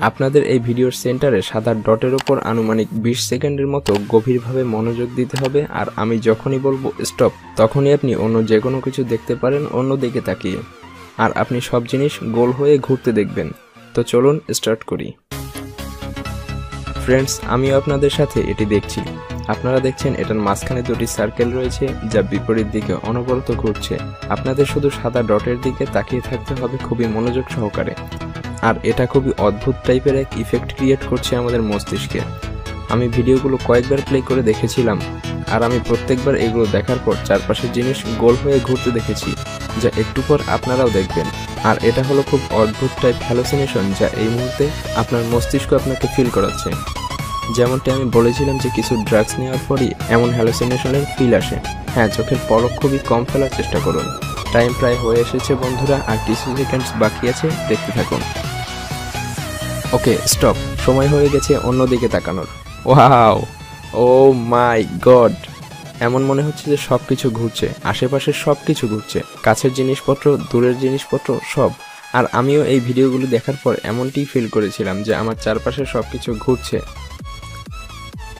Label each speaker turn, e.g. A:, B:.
A: আপনাদের এই ভিডিওর সেন্টারে সাদা ডটের উপর আনুমানিক 20 সেকেন্ডের মতো গভীরভাবে মনোযোগ দিতে হবে, আর আমি যখনই বলবো স্টপ তখনই আপনি অন্য যে কোনো কিছু দেখতে পারেন অন্য দিকে তাকিয়ে, আর আপনি সব জিনিস গোল হয়ে ঘুরতে দেখবেন। তো চলুন স্টার্ট করি। ফ্রেন্ডস, আমিও আপনাদের সাথে এটি দেখছি। আপনারা দেখছেন এটার মাঝখানে দুটি সার্কেল রয়েছে যা বিপরীত দিকে অনবরত ঘুরছে। আপনাদের শুধু সাদা ডটের দিকে তাকিয়ে থাকতে হবে খুবই মনোযোগ সহকারে, আর এটা খুবই অদ্ভুত টাইপের এক ইফেক্ট ক্রিয়েট করছে আমাদের মস্তিষ্কে। আমি ভিডিওগুলো কয়েকবার প্লে করে দেখেছিলাম, আর আমি প্রত্যেকবার এগুলো দেখার পর চারপাশের জিনিস গোল হয়ে ঘুরতে দেখেছি, যা একটু পর আপনারাও দেখবেন। আর এটা হলো খুব অদ্ভুত টাইপ হ্যালোসিনেশন, যা এই মুহূর্তে আপনার মস্তিষ্ক আপনাকে ফিল করাচ্ছে। যেমনটি আমি বলেছিলাম যে কিছু ড্রাগস নেওয়ার পরই এমন হ্যালোসিনেশনের ফিল আসে। হ্যাঁ, চোখের পলক খুবই কম ফেলার চেষ্টা করুন। টাইম প্রায় হয়ে এসেছে বন্ধুরা, আর কিছু সেকেন্ডস বাকি আছে, দেখতে থাকুন। ওকে, স্টপ। সময় হয়ে গেছে অন্যদিকে তাকানোর। ওয়াও, ও মাই গড! এমন মনে হচ্ছে যে সব কিছু ঘুরছে, আশেপাশের সব কিছু ঘুরছে, কাছের জিনিসপত্র, দূরের জিনিসপত্র, সব। আর আমিও এই ভিডিওগুলো দেখার পর এমনটিই ফিল করেছিলাম যে আমার চারপাশে সব কিছু ঘুরছে।